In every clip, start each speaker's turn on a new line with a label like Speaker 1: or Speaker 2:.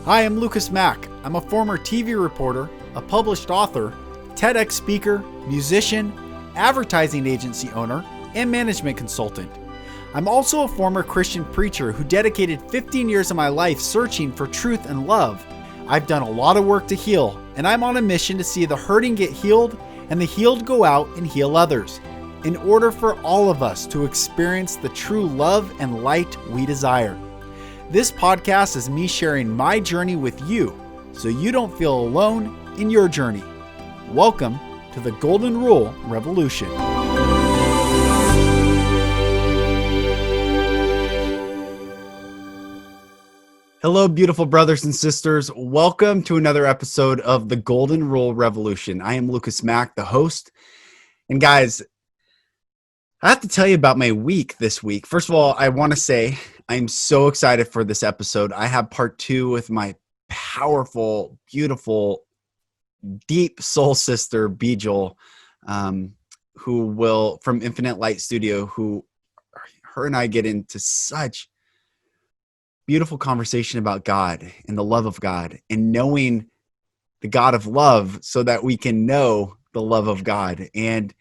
Speaker 1: Hi, I'm Lucas Mack. I'm a former TV reporter, a published author, TEDx speaker, musician, advertising agency owner, and management consultant. I'm also a former Christian preacher who dedicated 15 years of my life searching for truth and love. I've done a lot of work to heal, and I'm on a mission to see the hurting get healed and the healed go out and heal others, in order for all of us to experience the true love and light we desire. This podcast is me sharing my journey with you, so you don't feel alone in your journey. Welcome to the Golden Rule Revolution. Hello, beautiful brothers and sisters. Welcome to another episode of the Golden Rule Revolution. I am Lucas Mack, the host. And guys, I have to tell you about my week this week. First of all, I want to say I'm so excited for this episode. I have part 2 with my powerful, beautiful, deep soul sister, Beejal, who will, from Infinite Light Studio, her and I get into such beautiful conversation about God and the love of God and knowing the God of love so that we can know the love of God. And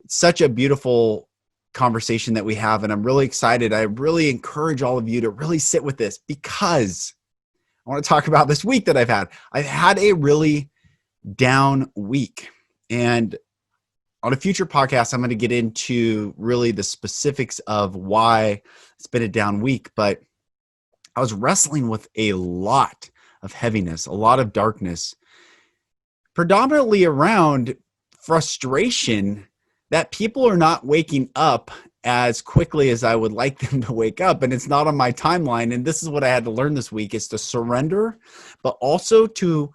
Speaker 1: it's such a beautiful conversation that we have, and I'm really excited. I really encourage all of you to really sit with this, because I want to talk about this week that I've had. I've had a really down week, and on a future podcast, I'm going to get into really the specifics of why it's been a down week, but I was wrestling with a lot of heaviness, a lot of darkness, predominantly around frustration that people are not waking up as quickly as I would like them to wake up. And it's not on my timeline. And this is what I had to learn this week, is to surrender, but also to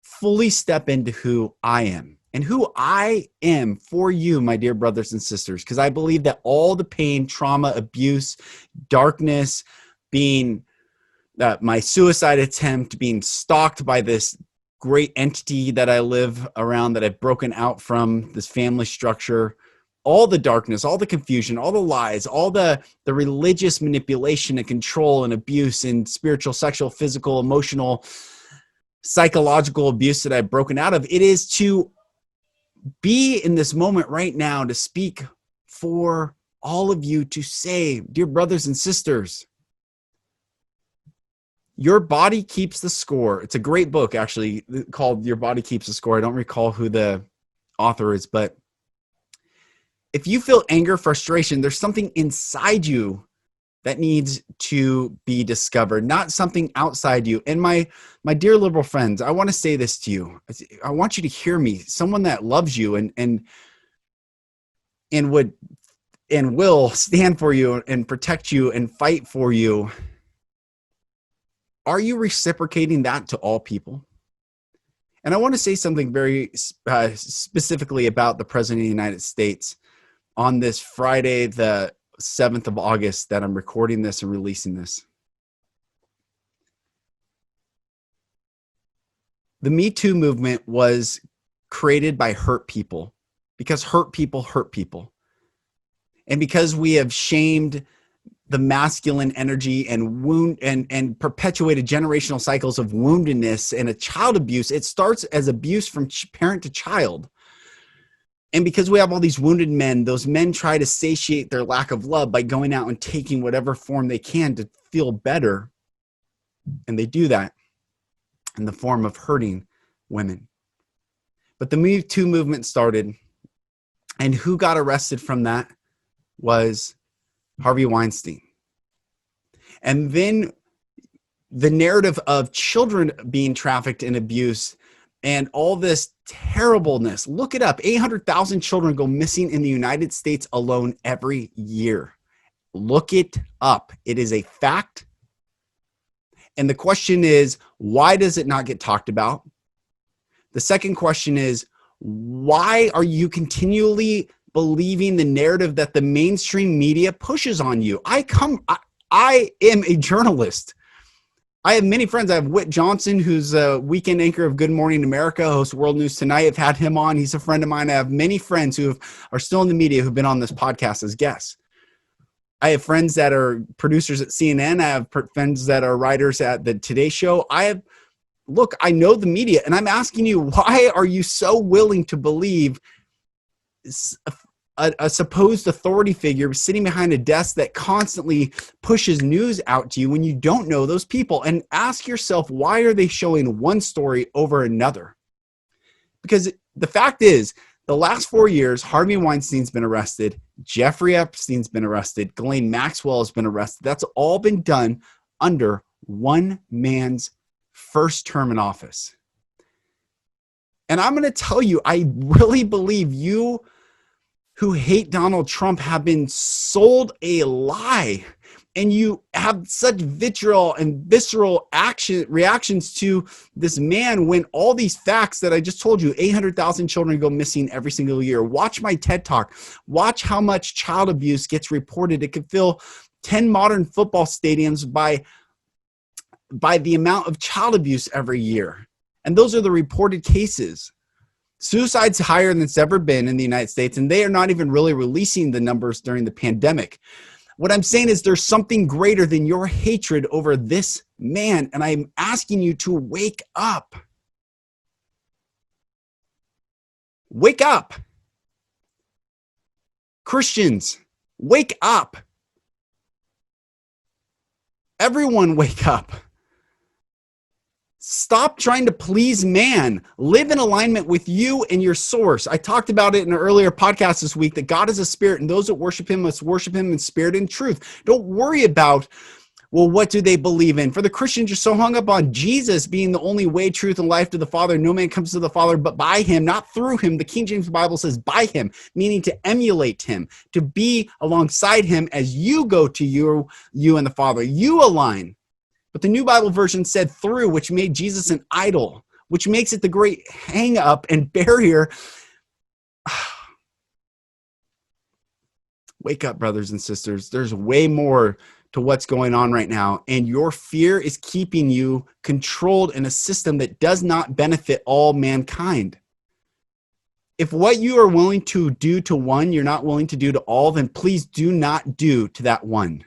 Speaker 1: fully step into who I am and who I am for you, my dear brothers and sisters. Because I believe that all the pain, trauma, abuse, darkness, being my suicide attempt, being stalked by this great entity that I live around, that I've broken out from, this family structure, all the darkness, all the confusion, all the lies, all the religious manipulation and control and abuse and spiritual, sexual, physical, emotional, psychological abuse that I've broken out of. It is to be in this moment right now, to speak for all of you, to say, dear brothers and sisters, your body keeps the score. It's a great book, actually, called Your Body Keeps the Score. I don't recall who the author is, but if you feel anger, frustration, there's something inside you that needs to be discovered, not something outside you. And my dear liberal friends, I want to say this to you. I want you to hear me. Someone that loves you and will stand for you and protect you and fight for you. Are you reciprocating that to all people? And I want to say something very specifically about the President of the United States on this Friday, the 7th of August, that I'm recording this and releasing this. The Me Too movement was created by hurt people, because hurt people hurt people. And because we have shamed the masculine energy and wound and perpetuated generational cycles of woundedness and a child abuse. It starts as abuse from parent to child. And because we have all these wounded men, those men try to satiate their lack of love by going out and taking whatever form they can to feel better. And they do that in the form of hurting women. But the Me Too movement started, and who got arrested from that was Harvey Weinstein. And then the narrative of children being trafficked and abused and all this terribleness. Look it up. 800,000 children go missing in the United States alone every year. Look it up. It is a fact. And the question is, why does it not get talked about? The second question is, why are you continually believing the narrative that the mainstream media pushes on you? I am a journalist. I have many friends. I have Whit Johnson, who's a weekend anchor of Good Morning America, hosts World News Tonight. I've had him on. He's a friend of mine. I have many friends who are still in the media who've been on this podcast as guests. I have friends that are producers at CNN. I have friends that are writers at the Today Show. I know the media, and I'm asking you, why are you so willing to believe a supposed authority figure sitting behind a desk that constantly pushes news out to you when you don't know those people? And ask yourself, why are they showing one story over another? Because the fact is, the last 4 years, Harvey Weinstein's been arrested, Jeffrey Epstein's been arrested, Ghislaine Maxwell has been arrested. That's all been done under one man's first term in office. And I'm going to tell you, I really believe you who hate Donald Trump have been sold a lie, and you have such vitriol and visceral reactions to this man, when all these facts that I just told you, 800,000 children go missing every single year. Watch my TED Talk. Watch how much child abuse gets reported. It could fill 10 modern football stadiums by the amount of child abuse every year. And those are the reported cases. Suicide's higher than it's ever been in the United States, and they are not even really releasing the numbers during the pandemic. What I'm saying is there's something greater than your hatred over this man, and I'm asking you to wake up. Wake up. Christians, wake up. Everyone wake up. Stop trying to please man. Live in alignment with you and your source. I talked about it in an earlier podcast this week that God is a spirit, and those that worship him must worship him in spirit and truth. Don't worry about, well, what do they believe in? For the Christians, you're so hung up on Jesus being the only way, truth, and life to the Father. No man comes to the Father but by him, not through him. The King James Bible says by him, meaning to emulate him, to be alongside him as you go to you and the Father. You align. But the New Bible version said through, which made Jesus an idol, which makes it the great hang up and barrier. Wake up, brothers and sisters. There's way more to what's going on right now. And your fear is keeping you controlled in a system that does not benefit all mankind. If what you are willing to do to one, you're not willing to do to all, then please do not do to that one.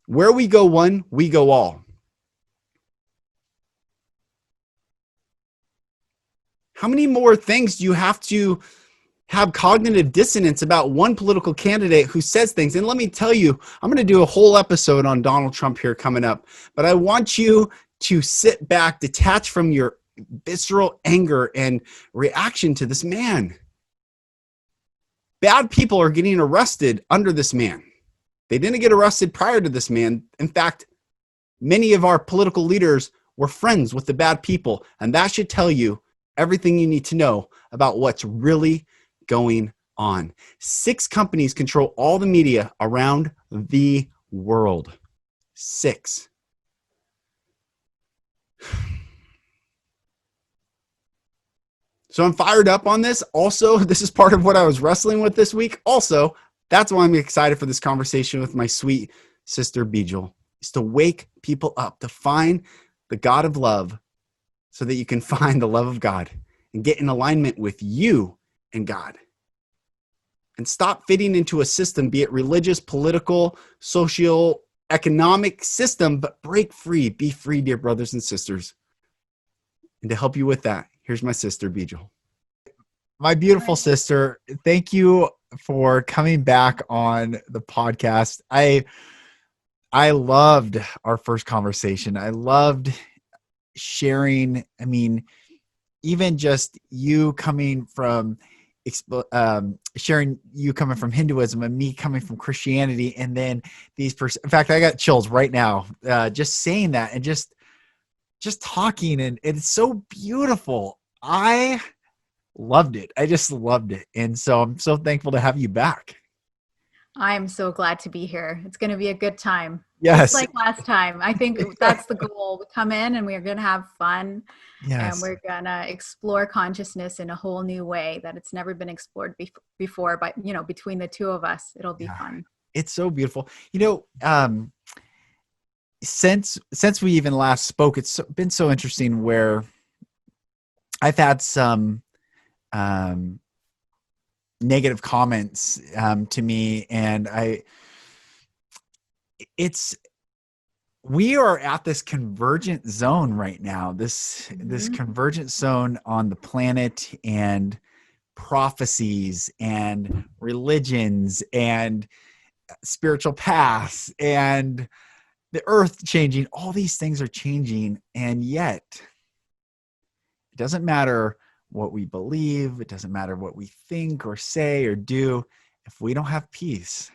Speaker 1: Where we go one, we go all. How many more things do you have to have cognitive dissonance about one political candidate who says things? And let me tell you, I'm going to do a whole episode on Donald Trump here coming up, but I want you to sit back, detach from your visceral anger and reaction to this man. Bad people are getting arrested under this man. They didn't get arrested prior to this man. In fact, many of our political leaders were friends with the bad people, and that should tell you everything you need to know about what's really going on. 6 companies control all the media around the world. 6. So I'm fired up on this. Also, this is part of what I was wrestling with this week. Also, that's why I'm excited for this conversation with my sweet sister Beejal, is to wake people up, to find the God of love so that you can find the love of God and get in alignment with you and God. And stop fitting into a system, be it religious, political, social, economic system, but break free. Be free, dear brothers and sisters. And to help you with that, here's my sister Beejal. My beautiful sister, thank you for coming back on the podcast. I loved our first conversation. I loved sharing. I mean, even just you coming from sharing, you coming from Hinduism and me coming from Christianity, and then in fact, I got chills right now just saying that and just talking, and it's so beautiful. I loved it. I just loved it. And so I'm so thankful to have you back.
Speaker 2: I'm so glad to be here. It's going to be a good time.
Speaker 1: Yes.
Speaker 2: Just like last time. I think that's the goal. We come in and we're going to have fun.
Speaker 1: Yes.
Speaker 2: And we're going to explore consciousness in a whole new way that it's never been explored before. But, between the two of us, it'll be fun.
Speaker 1: It's so beautiful. Since we even last spoke, it's been so interesting where I've had some negative comments to me, and we are at this convergent zone right now. This convergent zone on the planet, and prophecies and religions and spiritual paths and the earth changing. All these things are changing, and yet it doesn't matter what we believe. It doesn't matter what we think or say or do. If we don't have peace,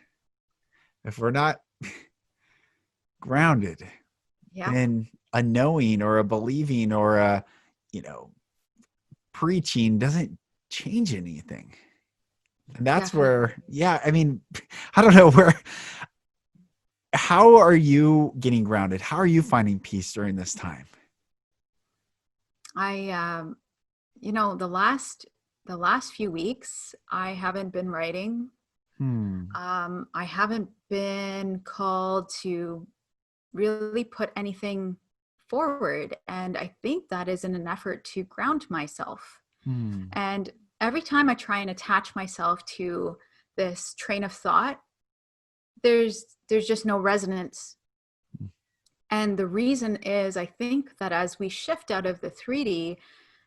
Speaker 1: if we're not grounded in a knowing or a believing or a, preaching, doesn't change anything. And that's where, I mean, I don't know how are you getting grounded? How are you finding peace during this time?
Speaker 2: The last few weeks, I haven't been writing. I haven't been called to really put anything forward. And I think that is in an effort to ground myself. And every time I try and attach myself to this train of thought, there's just no resonance. And the reason is, I think that as we shift out of the 3D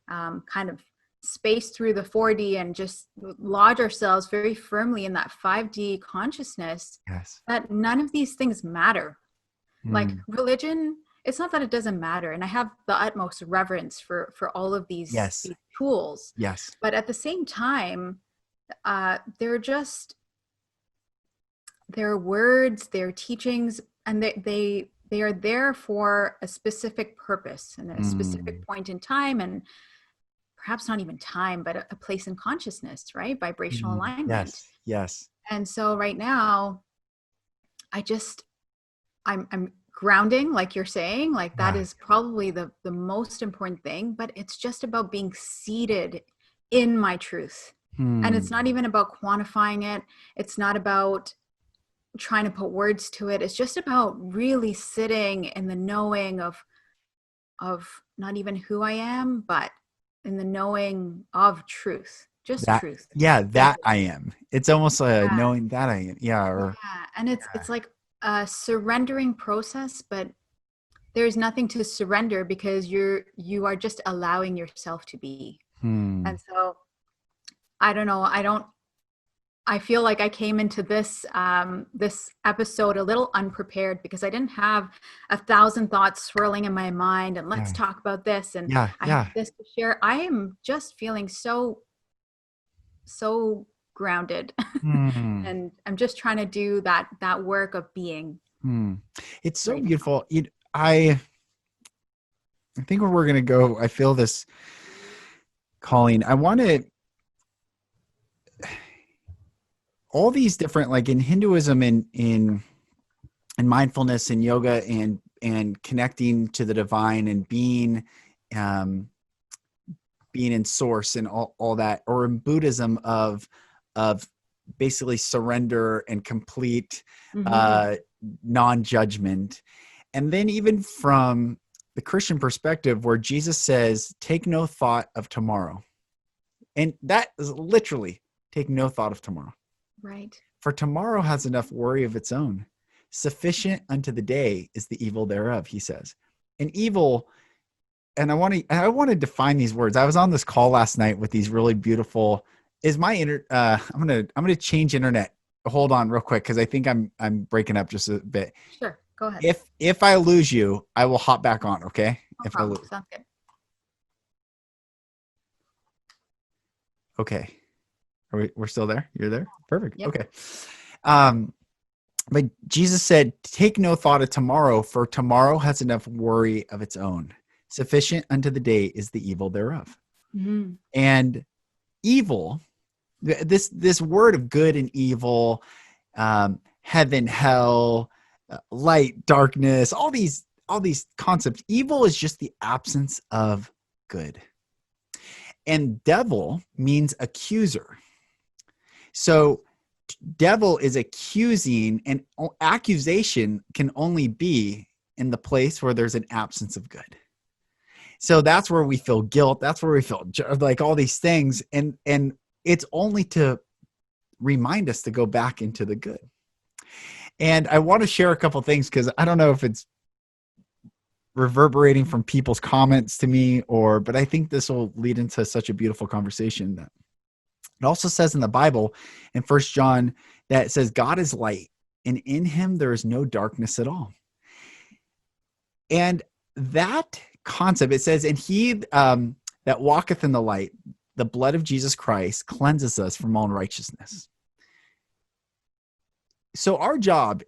Speaker 2: kind of space through the 4D and just lodge ourselves very firmly in that 5D consciousness, that none of these things matter. Like religion, it's not that it doesn't matter. And I have the utmost reverence for all of these tools. But at the same time, they're words, they're teachings, and they are there for a specific purpose and a specific point in time, and perhaps not even time, but a place in consciousness, right? Vibrational alignment.
Speaker 1: Yes.
Speaker 2: And so right now, I'm grounding, like you're saying, like that is probably the most important thing, but it's just about being seated in my truth. And it's not even about quantifying it. It's not about trying to put words to it. It's just about really sitting in the knowing of not even who I am, but in the knowing of truth. Just truth.
Speaker 1: Yeah, that I am. It's almost knowing that I am.
Speaker 2: And it's like a surrendering process, but there's nothing to surrender because you are just allowing yourself to be. And so I don't know, I feel like I came into this this episode a little unprepared because I didn't have 1,000 thoughts swirling in my mind and let's talk about this and I have this to share. I am just feeling so grounded and I'm just trying to do that work of being.
Speaker 1: It's so beautiful. I think where we're going to go, I feel this calling. I want to, all these different, like in Hinduism and in mindfulness and yoga and connecting to the divine and being in source and all that, or in Buddhism of basically surrender and complete non-judgment. And then even from the Christian perspective where Jesus says, take no thought of tomorrow. And that is literally take no thought of tomorrow.
Speaker 2: Right.
Speaker 1: For tomorrow has enough worry of its own. Sufficient unto the day is the evil thereof, he says. And evil, and I want to define these words. I was on this call last night with these really beautiful, I'm gonna change internet. Hold on real quick, because I think I'm breaking up just a bit.
Speaker 2: Sure, go ahead.
Speaker 1: If I lose you, I will hop back on, okay?
Speaker 2: No problem. Sounds good.
Speaker 1: Okay. We're still there? You're there? Perfect.
Speaker 2: Yep.
Speaker 1: Okay. But Jesus said, take no thought of tomorrow, for tomorrow has enough worry of its own. Sufficient unto the day is the evil thereof. And evil, this word of good and evil, heaven, hell, light, darkness, all these concepts. Evil is just the absence of good. And devil means accuser. So devil is accusing, and accusation can only be in the place where there's an absence of good. So that's where we feel guilt. That's where we feel like all these things. And it's only to remind us to go back into the good. And I want to share a couple things because I don't know if it's reverberating from people's comments to me but I think this will lead into such a beautiful conversation. That it also says in the Bible in 1 John that it says God is light and in him there is no darkness at all. And that concept, it says, and he that walketh in the light, the blood of Jesus Christ cleanses us from all unrighteousness. So our job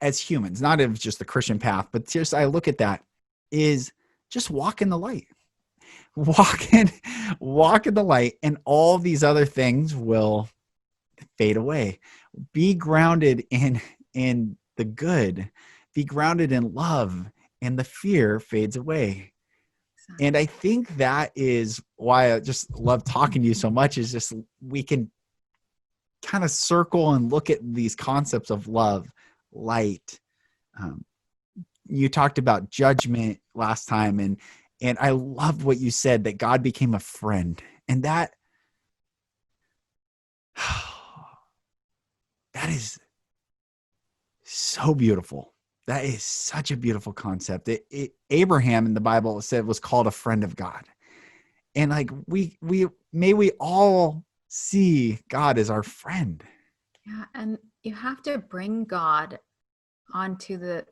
Speaker 1: as humans, not of just the Christian path, but just I look at that, is just walk in the light. Walk in the light, and all these other things will fade away. Be grounded in the good. Be grounded in love, and the fear fades away. And I think that is why I just love talking to you so much, is just we can kind of circle and look at these concepts of love, light. You talked about judgment last time, and I loved what you said, that God became a friend. And that is so beautiful. That is such a beautiful concept. Abraham in the Bible said was called a friend of God. And like may we all see God as our friend.
Speaker 2: Yeah, and you have to bring God onto the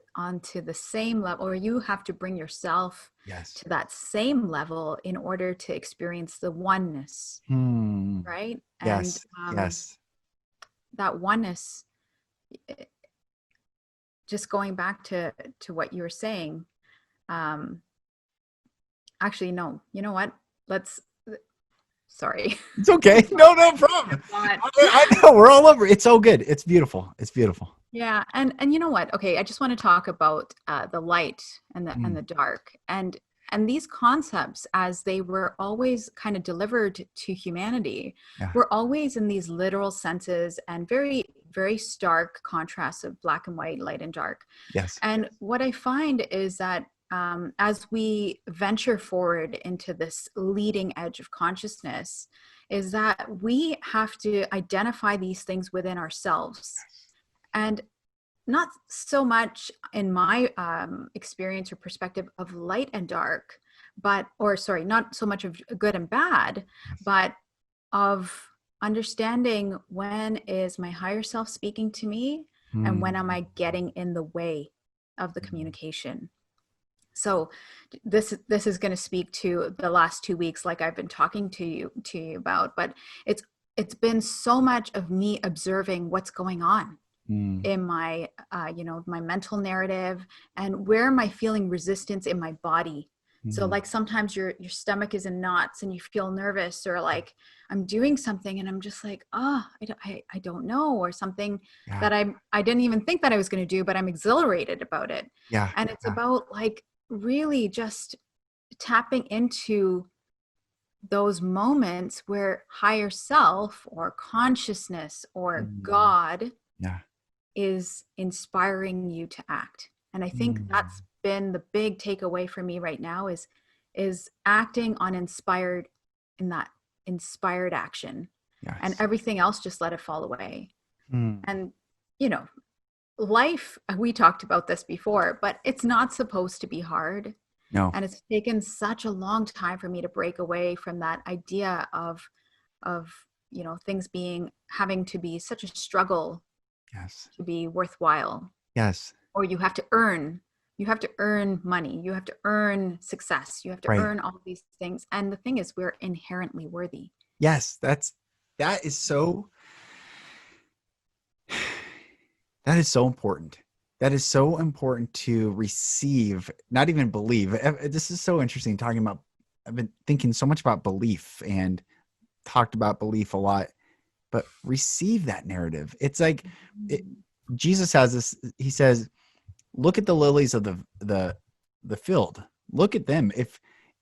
Speaker 2: same level, or you have to bring yourself to that same level in order to experience the oneness, right?
Speaker 1: Yes,
Speaker 2: And
Speaker 1: yes.
Speaker 2: That oneness, just going back to what you were saying, actually, no, you know what? Sorry.
Speaker 1: It's okay. No problem. I know, we're all over. It's so good. It's beautiful. It's beautiful.
Speaker 2: Yeah. And you know what? Okay. I just want to talk about the light and the dark, and these concepts, as they were always kind of delivered to humanity, were always in these literal senses and very, very stark contrasts of black and white, light and dark.
Speaker 1: Yes.
Speaker 2: And what I find is that as we venture forward into this leading edge of consciousness, is that we have to identify these things within ourselves. And not so much in my experience or perspective of light and dark, not so much of good and bad, but of understanding when is my higher self speaking to me and when am I getting in the way of the communication. So this is going to speak to the last 2 weeks, like I've been talking to you about, but it's been so much of me observing what's going on in my, my mental narrative, and where am I feeling resistance in my body. So like sometimes your stomach is in knots and you feel nervous, or like I'm doing something and I'm just like, I don't know, or something that I didn't even think that I was going to do, but I'm exhilarated about it. And it's about like really just tapping into those moments where higher self or consciousness or God is inspiring you to act. And I think that's been the big takeaway for me right now, is acting on inspired action. And everything else, just let it fall away. And life, we talked about this before, but it's not supposed to be hard.
Speaker 1: No.
Speaker 2: And it's taken such a long time for me to break away from that idea of things having to be such a struggle to be worthwhile. Or you have to earn money, you have to earn success, you have to earn all of these things. And the thing is, we're inherently worthy.
Speaker 1: Yes, that is so important. That is so important to receive, not even believe. This is so interesting talking about, I've been thinking so much about belief and talked about belief a lot, but receive that narrative. It's like Jesus has this, he says, look at the lilies of the field. Look at them. If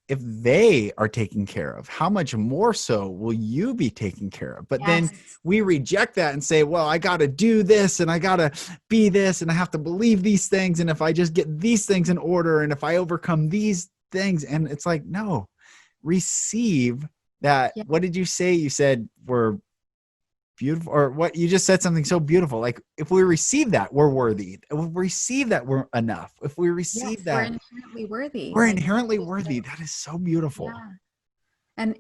Speaker 1: they are taken care of, how much more so will you be taken care of? But then we reject that and say, well, I got to do this and I got to be this and I have to believe these things. And if I just get these things in order and if I overcome these things, and it's like, no, receive that. What did you say? You said we're beautiful, or what you just said, something so beautiful. Like if we receive that, we're worthy. If we receive that, we're enough. If we receive
Speaker 2: Yes, we're
Speaker 1: that,
Speaker 2: inherently worthy.
Speaker 1: we're
Speaker 2: Like
Speaker 1: inherently
Speaker 2: you said.
Speaker 1: worthy. That is so beautiful.
Speaker 2: Yeah. And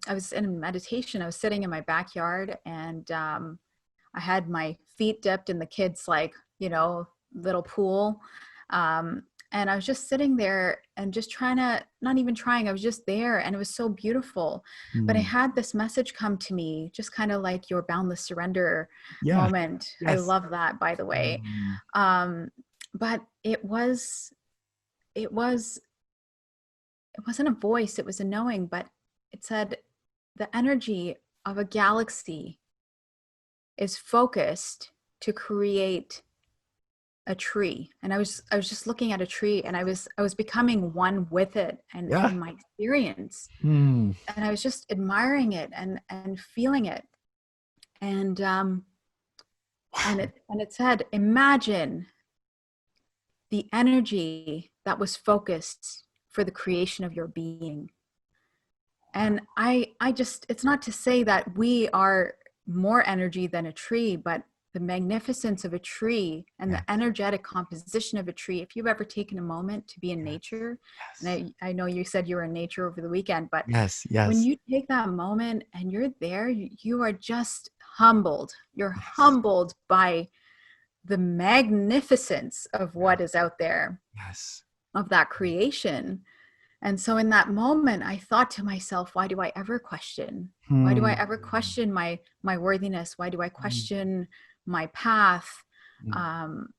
Speaker 2: I was in meditation. I was sitting in my backyard, and I had my feet dipped in the kids' little pool. And I was just sitting there and just not even trying, I was just there, and it was so beautiful. But I
Speaker 1: Mm.
Speaker 2: had this message come to me, just kind of like your boundless surrender
Speaker 1: Yeah.
Speaker 2: moment. I
Speaker 1: Yes.
Speaker 2: love that, by the way.
Speaker 1: Mm.
Speaker 2: But it was, it wasn't a voice, it was a knowing, but it said the energy of a galaxy is focused to create a tree. And I was just looking at a tree, and I was becoming one with it, and
Speaker 1: Yeah.
Speaker 2: in my experience.
Speaker 1: Mm.
Speaker 2: And I was just admiring it and feeling it. And and it said, imagine the energy that was focused for the creation of your being. And I just, it's not to say that we are more energy than a tree, but the magnificence of a tree and
Speaker 1: Yes.
Speaker 2: the energetic composition of a tree. If you've ever taken a moment to be in nature,
Speaker 1: Yes.
Speaker 2: and I know you said you were in nature over the weekend, but
Speaker 1: Yes.
Speaker 2: when
Speaker 1: Yes.
Speaker 2: you take that moment and you're there, you are just humbled. You're
Speaker 1: Yes.
Speaker 2: humbled by the magnificence of what is out there,
Speaker 1: Yes.
Speaker 2: of that creation. And so in that moment, I thought to myself, why do I ever question? Why do I
Speaker 1: Mm.
Speaker 2: ever question my worthiness? Why do I
Speaker 1: Mm.
Speaker 2: question my path?
Speaker 1: Mm.
Speaker 2: Um,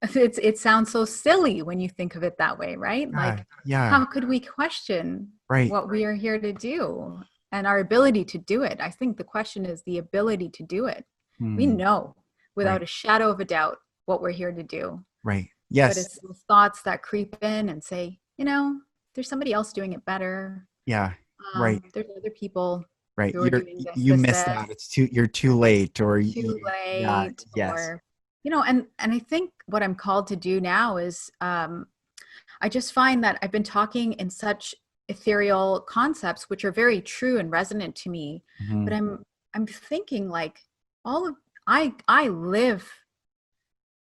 Speaker 2: it sounds so silly when you think of it that way, right?
Speaker 1: Yeah.
Speaker 2: Like,
Speaker 1: Yeah.
Speaker 2: how could we question
Speaker 1: Right.
Speaker 2: what we are here to do and our ability to do it? I think the question is the ability to do it. We
Speaker 1: Mm.
Speaker 2: know without
Speaker 1: Right.
Speaker 2: a shadow of a doubt what we're here to do.
Speaker 1: Right.
Speaker 2: But
Speaker 1: Yes.
Speaker 2: it's those thoughts that creep in and say, there's somebody else doing it better.
Speaker 1: Yeah. Right.
Speaker 2: There's other people
Speaker 1: Right.
Speaker 2: who are doing this,
Speaker 1: You
Speaker 2: this,
Speaker 1: missed
Speaker 2: this,
Speaker 1: out. You're too late, or
Speaker 2: too
Speaker 1: yeah.
Speaker 2: late,
Speaker 1: Yes.
Speaker 2: or, and I think what I'm called to do now is, I just find that I've been talking in such ethereal concepts, which are very true and resonant to me. But
Speaker 1: Mhm.
Speaker 2: I'm thinking like I live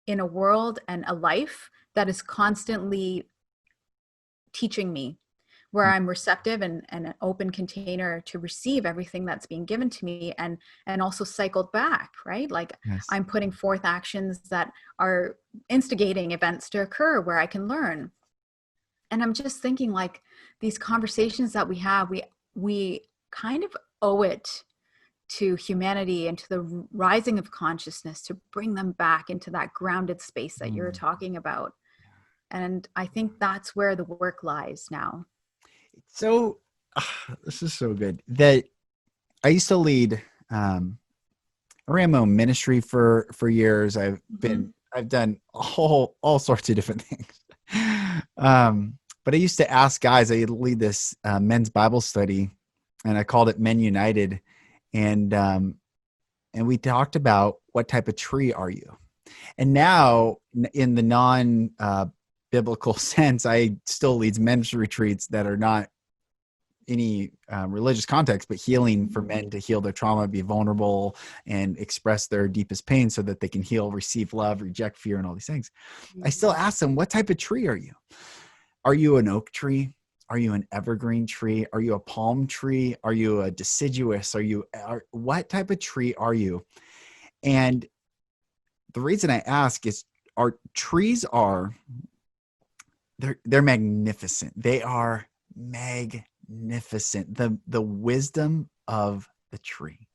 Speaker 2: in a world and a life that is constantly teaching me, where I'm receptive and an open container to receive everything that's being given to me, and also cycled back, right? Like
Speaker 1: Yes.
Speaker 2: I'm putting forth actions that are instigating events to occur where I can learn. And I'm just thinking like these conversations that we have, we kind of owe it to humanity and to the rising of consciousness to bring them back into that grounded space that you're
Speaker 1: Mm.
Speaker 2: talking about. And I think that's where the work lies now.
Speaker 1: So this is so good that I used to lead. I ran my own ministry for years.
Speaker 2: Mhm.
Speaker 1: I've done all sorts of different things. But I used to ask guys. I lead this men's Bible study, and I called it Men United, and we talked about what type of tree are you. And now, in the non biblical sense, I still leads men's retreats that are not any religious context, but healing for men to heal their trauma, be vulnerable, and express their deepest pain so that they can heal, receive love, reject fear, and all these things. I still ask them, what type of tree are you? Are you an oak tree? Are you an evergreen tree? Are you a palm tree? Are you a deciduous? What type of tree are you? And the reason I ask is our trees they're magnificent. They are magnificent. The wisdom of the tree.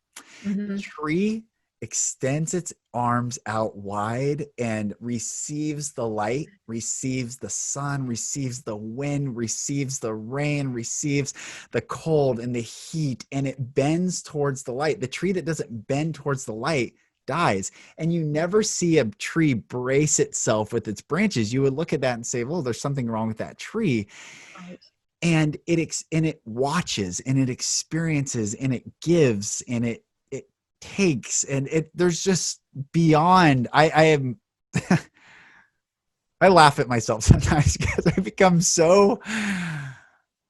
Speaker 1: The
Speaker 2: Mhm.
Speaker 1: tree extends its arms out wide and receives the light, receives the sun, receives the wind, receives the rain, receives the cold and the heat, and it bends towards the light. The tree that doesn't bend towards the light dies. And you never see a tree brace itself with its branches. You would look at that and say, well, there's something wrong with that tree.
Speaker 2: Right.
Speaker 1: And it watches and it experiences and it gives and it takes, and there's just beyond. I am I laugh at myself sometimes because I become so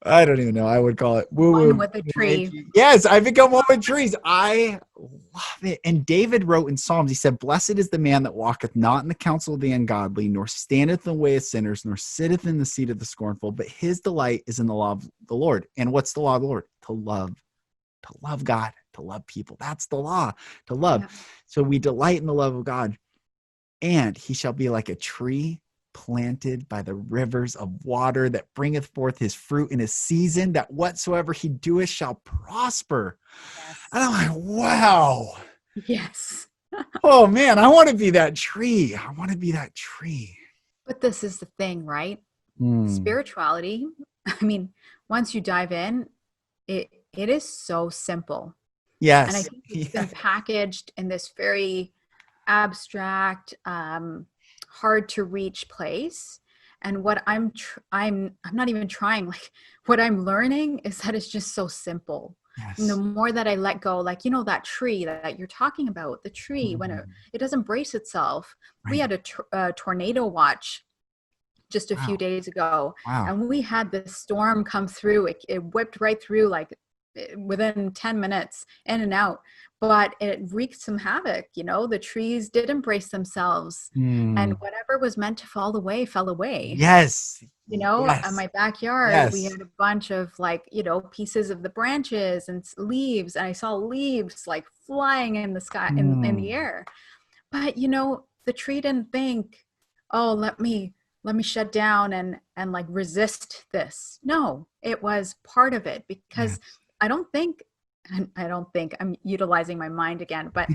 Speaker 1: I don't even know. I would call it woo
Speaker 2: One
Speaker 1: woo.
Speaker 2: with a tree.
Speaker 1: Yes, I become one with trees. I love it. And David wrote in Psalms, he said, "Blessed is the man that walketh not in the counsel of the ungodly, nor standeth in the way of sinners, nor sitteth in the seat of the scornful, but his delight is in the law of the Lord." And what's the law of the Lord? To love God, to love people. That's the law, to love.
Speaker 2: Yeah.
Speaker 1: So we delight in the love of God. And he shall be like a tree planted by the rivers of water that bringeth forth his fruit in his season, that whatsoever he doeth shall prosper.
Speaker 2: Yes.
Speaker 1: And I'm like, wow.
Speaker 2: Yes.
Speaker 1: Oh man, I want to be that tree. I want to be that tree.
Speaker 2: But this is the thing, right?
Speaker 1: Mm.
Speaker 2: Spirituality, I mean, once you dive in, it is so simple. And I
Speaker 1: Yes.
Speaker 2: think it's been packaged in this very abstract, hard to reach place. And what I'm not even trying, like what I'm learning is that it's just so simple.
Speaker 1: Yes.
Speaker 2: And the more that I let go, like, that tree that you're talking about, the tree, when it doesn't brace itself. Right. We had a tornado watch just a few days ago.
Speaker 1: Wow.
Speaker 2: And we had this storm come through. It whipped right through, like within 10 minutes, in and out. But it wreaked some havoc. The trees did embrace themselves, and whatever was meant to fall away fell away.
Speaker 1: Yes.
Speaker 2: In my backyard, we had a bunch of pieces of the branches and leaves, and I saw leaves like flying in the sky, in the air. But the tree didn't think, oh, let me shut down and like resist this. No, it was part of it, because I don't think I'm utilizing my mind again, but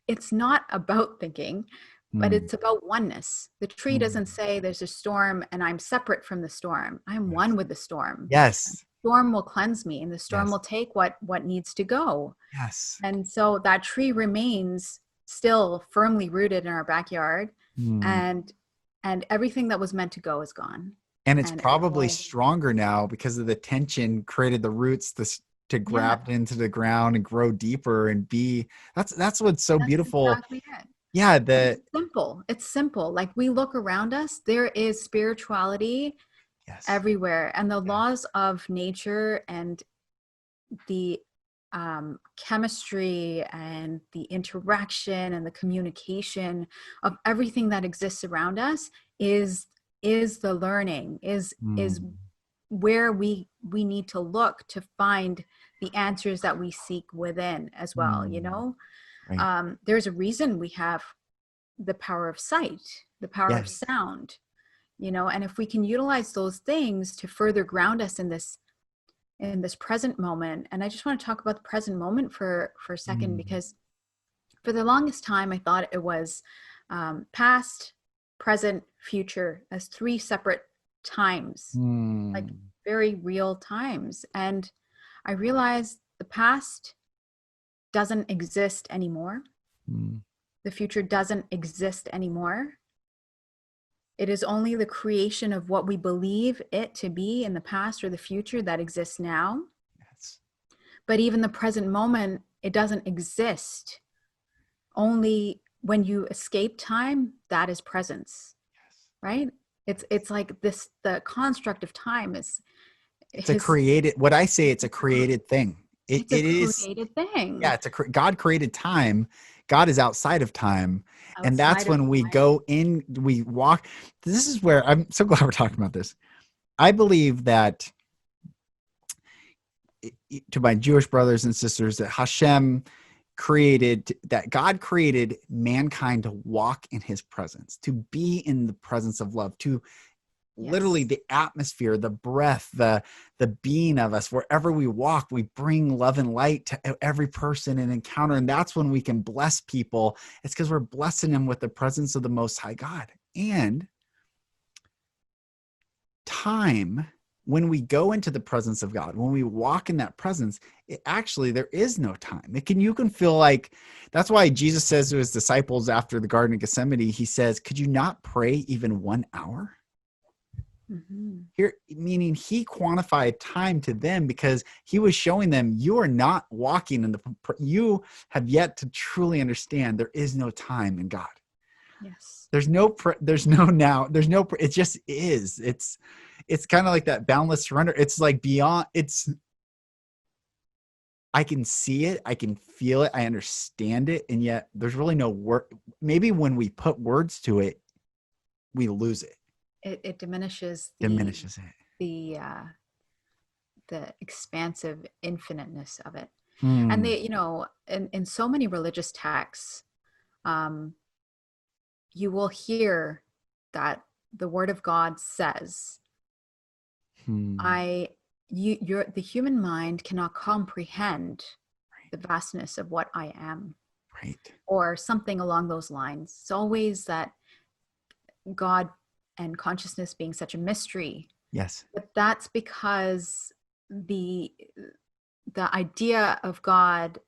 Speaker 2: it's not about thinking, but it's about oneness. The tree doesn't say there's a storm and I'm separate from the storm. I'm one with the storm.
Speaker 1: Yes.
Speaker 2: The storm will cleanse me, and the storm will take what needs to go.
Speaker 1: Yes.
Speaker 2: And so that tree remains still firmly rooted in our backyard, and everything that was meant to go is gone.
Speaker 1: And it's probably stronger now because of the tension created the roots to grab into the ground and grow deeper and be. That's what's so beautiful.
Speaker 2: Exactly it.
Speaker 1: Yeah,
Speaker 2: it's simple. Like, we look around us, there is spirituality everywhere, and the laws of nature and the chemistry and the interaction and the communication of everything that exists around us is the learning, is where we need to look to find the answers that we seek within as well. Right. There's a reason we have the power of sight, the power of sound, and if we can utilize those things to further ground us in this present moment. And I just want to talk about the present moment for a second, because for the longest time I thought it was past, present, future as three separate times, like very real times. And I realized the past doesn't exist anymore. The future doesn't exist anymore. It is only the creation of what we believe it to be in the past or the future that exists now. Yes. But even the present moment, it doesn't exist. Only when you escape time, that is presence. Yes. Right? It's like this, the construct of time is
Speaker 1: a created, what I say, it's a created thing.
Speaker 2: It's a created thing.
Speaker 1: Yeah, God created time. God is outside of time. And that's when we go in, we walk. This is where I'm so glad we're talking about this. I believe that, to my Jewish brothers and sisters, that God created mankind to walk in his presence, to be in the presence of love, to literally the atmosphere, the breath, the being of us. Wherever we walk, we bring love and light to every person and encounter. And that's when we can bless people. It's because we're blessing them with the presence of the Most High God. And time, when we go into the presence of God, when we walk in that presence, there is no time. You can feel like, that's why Jesus says to his disciples after the Garden of Gethsemane, he says, could you not pray even 1 hour? Here, meaning he quantified time to them, because he was showing them, you are not walking in you have yet to truly understand there is no time in God. Yes. It just is. it's kind of like that boundless surrender. It's like beyond, I can see it, I can feel it, I understand it, and yet there's really no word. Maybe when we put words to it, we lose it.
Speaker 2: It diminishes
Speaker 1: Diminishes it.
Speaker 2: The expansive infiniteness of it.
Speaker 1: Hmm.
Speaker 2: And they, in so many religious texts, you will hear that the word of God says, the human mind cannot comprehend the vastness of what I am.
Speaker 1: Right.
Speaker 2: Or something along those lines. It's always that God and consciousness being such a mystery.
Speaker 1: Yes.
Speaker 2: But that's because the idea of God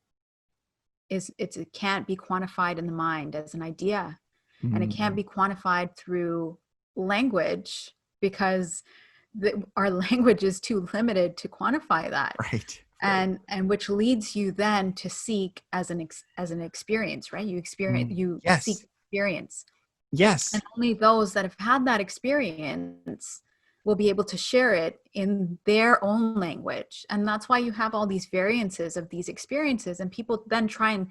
Speaker 2: it can't be quantified in the mind as an idea, and it can't be quantified through language because our language is too limited to quantify that.
Speaker 1: Right.
Speaker 2: And which leads you then to seek as an experience, right? You
Speaker 1: Yes.
Speaker 2: seek experience.
Speaker 1: Yes.
Speaker 2: And only those that have had that experience will be able to share it in their own language. And that's why you have all these variances of these experiences, and people then try and,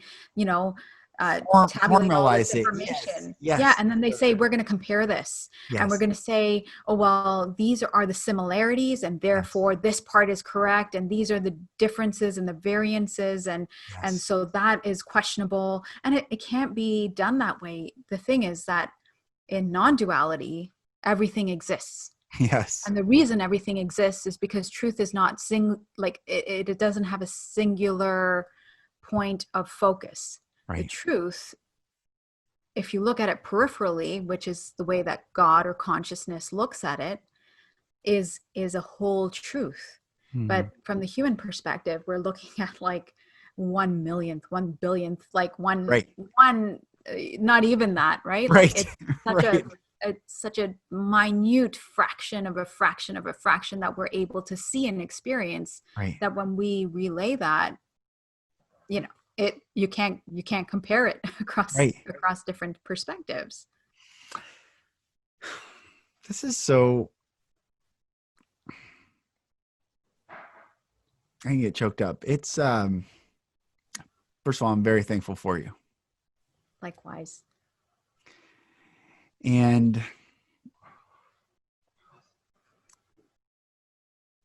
Speaker 2: tabulate all this information.
Speaker 1: Yes.
Speaker 2: Yeah. And then they say, we're going to compare this.
Speaker 1: Yes.
Speaker 2: And we're going to say, oh, well, these are the similarities, and therefore this part is correct. And these are the differences and the variances. And so that is questionable. And it can't be done that way. The thing is that in non-duality, everything exists.
Speaker 1: Yes.
Speaker 2: And the reason everything exists is because truth is not it doesn't have a singular point of focus.
Speaker 1: Right.
Speaker 2: The truth, if you look at it peripherally, which is the way that God or consciousness looks at it, is a whole truth. But from the human perspective, we're looking at like 1 millionth, 1 billionth, like one, not even that, right?
Speaker 1: Right.
Speaker 2: Like it's such a minute fraction of a fraction of a fraction that we're able to see and experience, that when we relay that, you can't compare it across different perspectives.
Speaker 1: This is so, I can get choked up. It's first of all, I'm very thankful for you.
Speaker 2: Likewise.
Speaker 1: And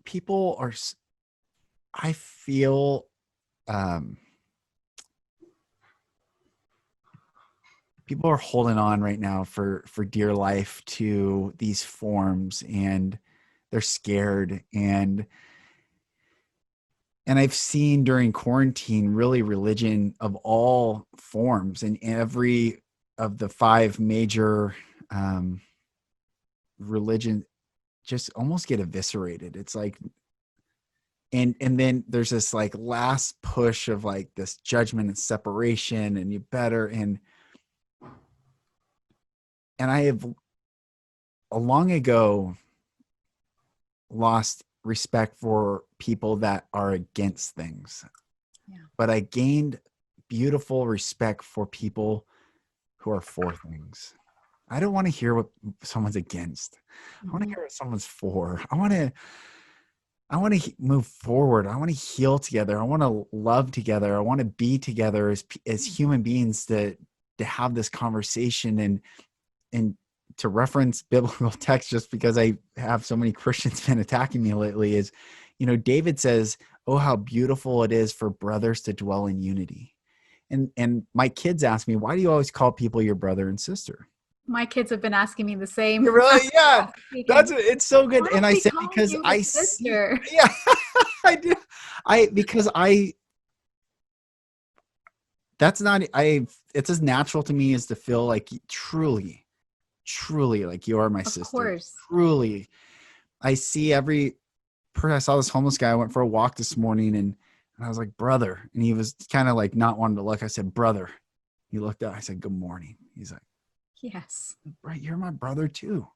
Speaker 1: people are, I feel, people are holding on right now for dear life to these forms, and they're scared. And I've seen during quarantine, really, religion of all forms and every of the 5 major religion just almost get eviscerated. It's like, and then there's this like last push of like this judgment and separation, and you better, and I have long ago lost respect for people that are against things.
Speaker 2: Yeah.
Speaker 1: But I gained beautiful respect for people who are for things. I don't want to hear what someone's against. I want to hear what someone's for. I want to move forward. I want to heal together. I want to love together. I want to be together as human beings to have this conversation, and to reference biblical text, just because I have so many Christians been attacking me lately, is, David says, "Oh, how beautiful it is for brothers to dwell in unity." And my kids ask me, "Why do you always call people your brother and sister?"
Speaker 2: My kids have been asking me the same.
Speaker 1: Really? Yeah. It's so good. And I said, because I see, yeah, I do. It's as natural to me as to feel like truly like you are my sister. Of course. Truly. I see every person. I saw this homeless guy. I went for a walk this morning, and I was like, "Brother." And he was kind of like not wanting to look. I said, "Brother." He looked up. I said, "Good morning." He's like,
Speaker 2: "Yes."
Speaker 1: Right. You're my brother too.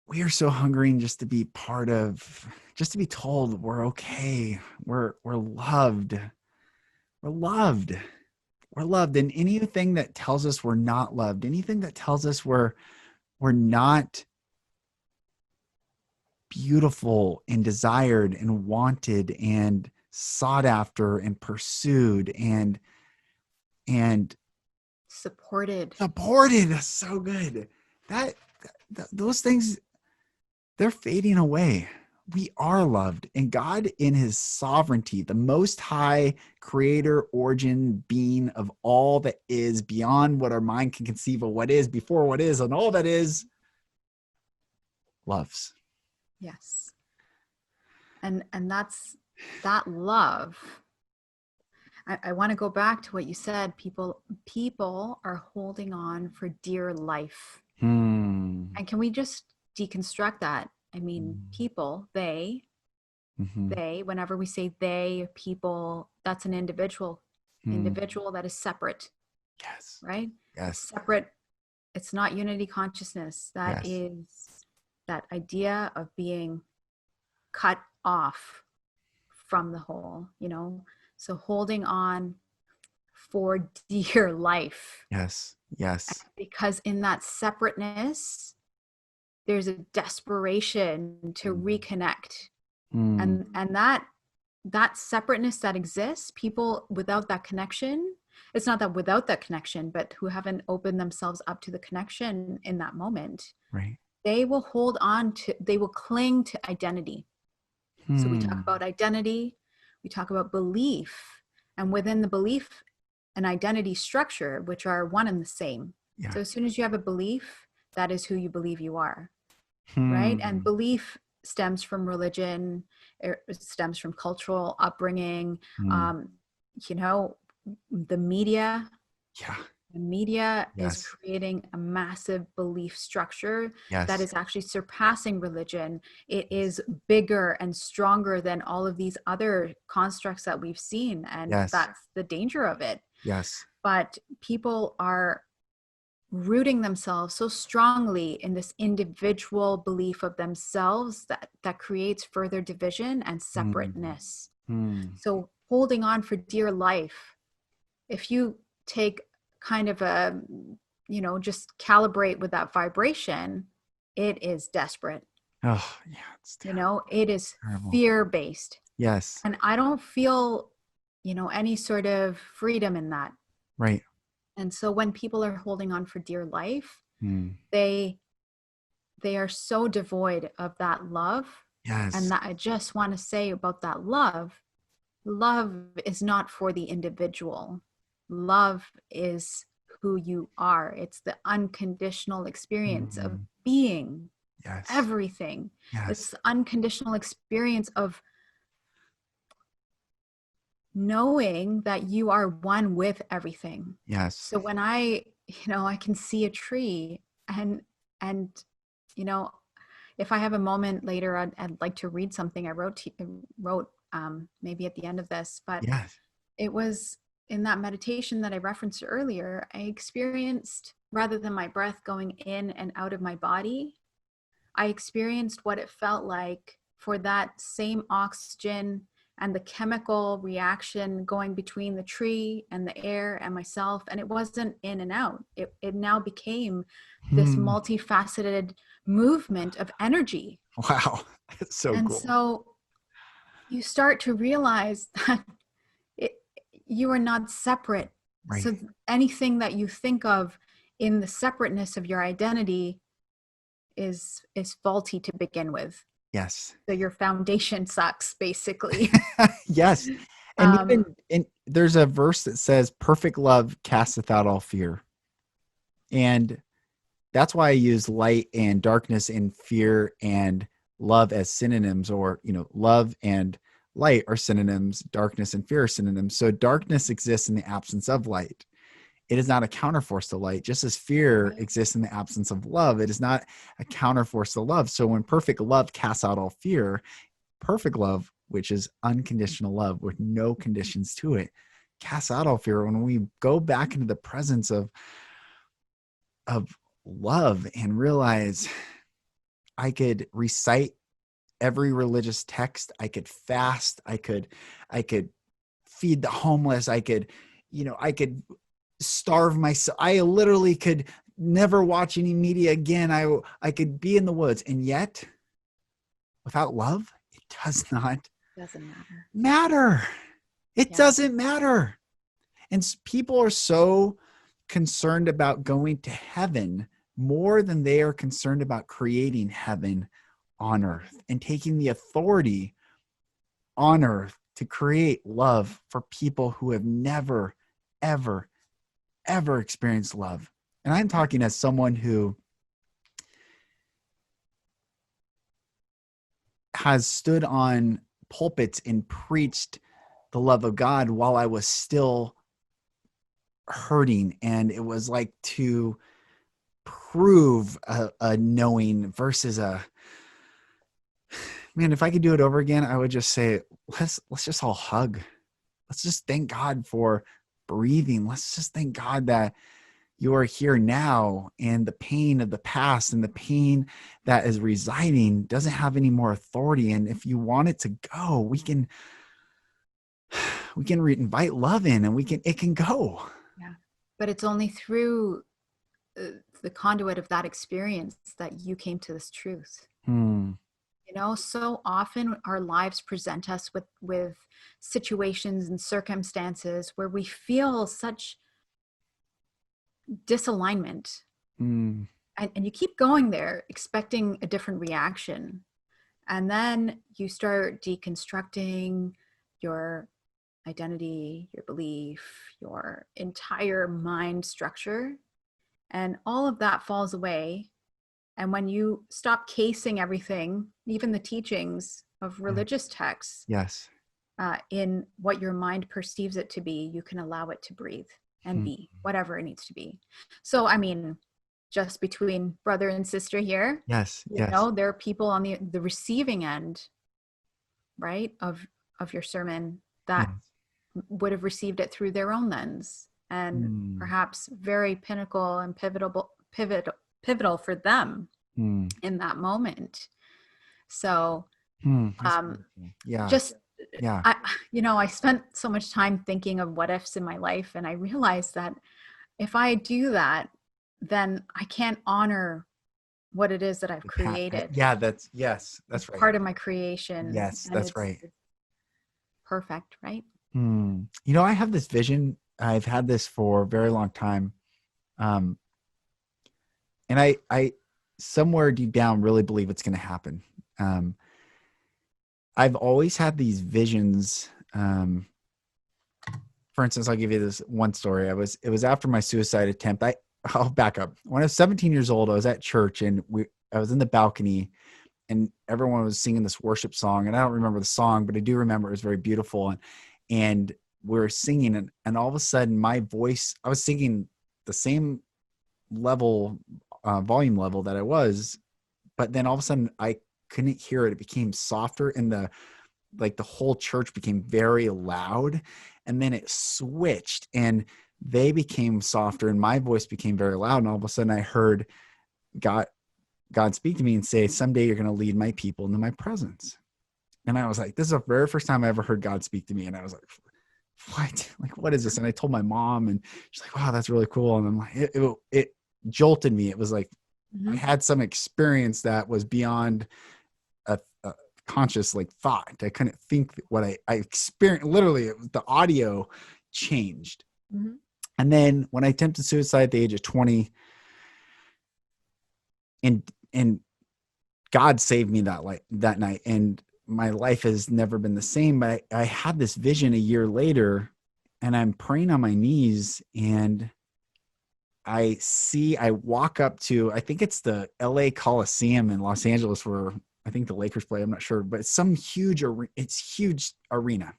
Speaker 1: We are so hungry just to be part of, just to be told we're okay. We're loved. We're loved. We're loved. And anything that tells us we're not loved, anything that tells us we're we're not beautiful and desired and wanted and sought after and pursued and
Speaker 2: supported.
Speaker 1: That's so good. Those things, they're fading away. We are loved, and God in his sovereignty, the most high creator, origin, being of all that is, beyond what our mind can conceive of, what is, before what is, and all that is, loves.
Speaker 2: Yes. And that's that love. I want to go back to what you said. People are holding on for dear life. And can we just deconstruct that? I mean, people, they, whenever we say they, people, that's an individual that is separate.
Speaker 1: Yes.
Speaker 2: Right?
Speaker 1: Yes.
Speaker 2: Separate. It's not unity consciousness. That is that idea of being cut off from the whole, so holding on for dear life.
Speaker 1: Yes. Yes.
Speaker 2: Because in that separateness, there's a desperation to reconnect. And that separateness that exists, people without that connection, it's not that without that connection, but who haven't opened themselves up to the connection in that moment,
Speaker 1: right,
Speaker 2: they will they will cling to identity. So we talk about identity, we talk about belief, and within the belief and identity structure, which are one and the same. Yeah. So as soon as you have a belief, that is who you believe you are, right? And belief stems from religion, it stems from cultural upbringing, the media.
Speaker 1: Yeah.
Speaker 2: The media is creating a massive belief structure that is actually surpassing religion. It is bigger and stronger than all of these other constructs that we've seen. And that's the danger of it.
Speaker 1: Yes.
Speaker 2: But people are rooting themselves so strongly in this individual belief of themselves that creates further division and separateness. So holding on for dear life, if you take kind of a, just calibrate with that vibration, it is desperate.
Speaker 1: Oh, yeah. It's
Speaker 2: terrible. It is fear-based.
Speaker 1: Yes.
Speaker 2: And I don't feel, any sort of freedom in that.
Speaker 1: Right.
Speaker 2: And so when people are holding on for dear life, they are so devoid of that love.
Speaker 1: Yes.
Speaker 2: And that I just want to say about that love is not for the individual. Love is who you are. It's the unconditional experience of being everything. It's the unconditional experience of knowing that you are one with everything.
Speaker 1: Yes.
Speaker 2: So when I can see a tree and if I have a moment later, I'd like to read something I wrote maybe at the end of this, but it was in that meditation that I referenced earlier, I experienced, rather than my breath going in and out of my body, I experienced what it felt like for that same oxygen and the chemical reaction going between the tree and the air and myself. And it wasn't in and out. It now became this multifaceted movement of energy.
Speaker 1: Wow. That's so cool.
Speaker 2: And so you start to realize that you are not separate. Right. So anything that you think of in the separateness of your identity is faulty to begin with.
Speaker 1: Yes.
Speaker 2: So your foundation sucks, basically.
Speaker 1: Yes. And even there's a verse that says, perfect love casteth out all fear. And that's why I use light and darkness and fear and love as synonyms, or, love and light are synonyms, darkness and fear are synonyms. So darkness exists in the absence of light. It is not a counterforce to light, just as fear exists in the absence of love. It is not a counterforce to love. So when perfect love casts out all fear, perfect love, which is unconditional love with no conditions to it, casts out all fear. When we go back into the presence of love and realize I could recite every religious text, I could fast, I could feed the homeless, I could starve myself. I literally could never watch any media again. I could be in the woods. And yet, without love, it does not
Speaker 2: Doesn't matter.
Speaker 1: matter. It doesn't matter. And people are so concerned about going to heaven more than they are concerned about creating heaven on earth and taking the authority on earth to create love for people who have never, ever, ever experienced love. And I'm talking as someone who has stood on pulpits and preached the love of God while I was still hurting. And it was like to prove a knowing versus a, man, if I could do it over again, I would just say, let's just all hug. Let's just thank God for breathing. Let's just thank God that you are here now, and the pain of the past and the pain that is residing doesn't have any more authority. And if you want it to go, we can invite love in, and it can go.
Speaker 2: Yeah. But it's only through the conduit of that experience that you came to this truth. You know, so often our lives present us with situations and circumstances where we feel such disalignment. And you keep going there expecting a different reaction. And then you start deconstructing your identity, your belief, your entire mind structure. And all of that falls away. And when you stop casing everything, even the teachings of religious texts, in what your mind perceives it to be, you can allow it to breathe and be whatever it needs to be. So, I mean, just between brother and sister here, you know, there are people on the receiving end, right, of your sermon that would have received it through their own lens, and perhaps very pinnacle and pivotal for them in that moment. So I spent so much time thinking of what ifs in my life, and I realized that if I do that, then I can't honor what it is that I've created.
Speaker 1: That's right.
Speaker 2: Part of my creation.
Speaker 1: Yes, that's right.
Speaker 2: It's perfect, right?
Speaker 1: You know, I have this vision. I've had this for a very long time. And I somewhere deep down really believe it's going to happen. I've always had these visions. For instance, I'll give you this one story. It was after my suicide attempt. I'll back up. When I was 17 years old, I was at church, and I was in the balcony, and everyone was singing this worship song. And I don't remember the song, but I do remember it was very beautiful. And we were singing, and all of a sudden my voice, I was singing the same level, volume level that I was, but then all of a sudden I couldn't hear it. It became softer, and the whole church became very loud, and then it switched and they became softer and my voice became very loud. And all of a sudden I heard God speak to me and say, someday you're going to lead my people into my presence. And I was like, this is the very first time I ever heard God speak to me. And I was like, what? Like, what is this? And I told my mom, and she's like, wow, that's really cool. And I'm like, it jolted me. It was like, I had some experience that was beyond a conscious thought. I couldn't think what I experienced. Literally, the audio changed. And then when I attempted suicide at the age of 20, and God saved me that night, and my life has never been the same. But I had this vision a year later, and I'm praying on my knees, and I walk up to, I think it's the LA Coliseum in Los Angeles where I think the Lakers play. I'm not sure, but it's some huge arena.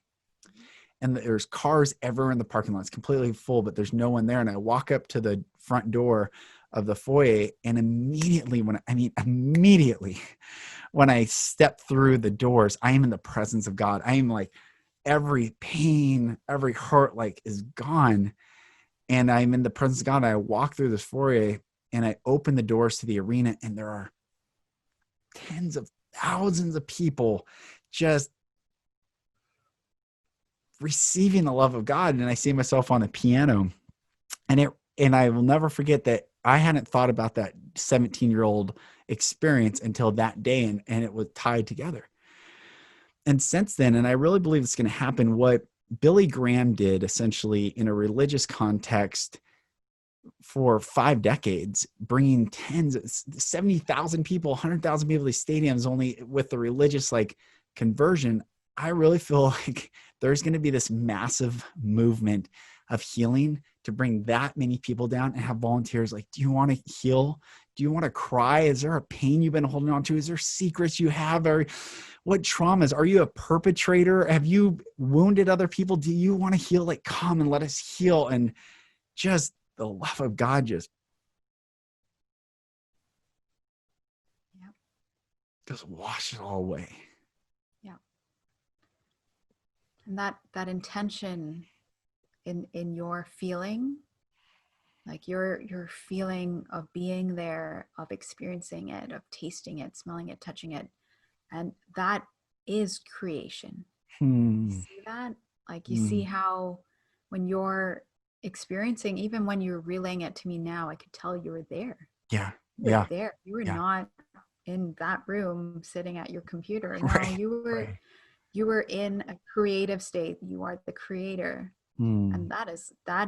Speaker 1: And there's cars everywhere in the parking lot. It's completely full, but there's no one there. And I walk up to the front door of the foyer, and immediately when I step through the doors, I am in the presence of God. I am like, every pain, every hurt is gone. And I'm in the presence of God. I walk through this foyer, and I open the doors to the arena, and there are tens of thousands of people just receiving the love of God. And I see myself on a piano, and I will never forget that I hadn't thought about that 17-year-old experience until that day, and it was tied together. And since then, and I really believe it's going to happen, what Billy Graham did essentially in a religious context for 5 decades, bringing 70,000 people, 100,000 people to these stadiums only with the religious like conversion. I really feel like there's going to be this massive movement of healing to bring that many people down and have volunteers like, do you want to heal? Do you want to cry? Is there a pain you've been holding on to? Is there secrets you have? Or what traumas? Are you a perpetrator? Have you wounded other people? Do you want to heal? Like, come and let us heal. And just the love of God just wash it all away.
Speaker 2: Yeah. And that intention in your feeling, like your feeling of being there, of experiencing it, of tasting it, smelling it, touching it, and that is creation. You see that? Like you see how when you're experiencing, even when you're relaying it to me now, I could tell you were there.
Speaker 1: Yeah.
Speaker 2: You were there. You were
Speaker 1: Yeah.
Speaker 2: not in that room sitting at your computer. No,
Speaker 1: Right.
Speaker 2: you were in a creative state. You are the creator. And that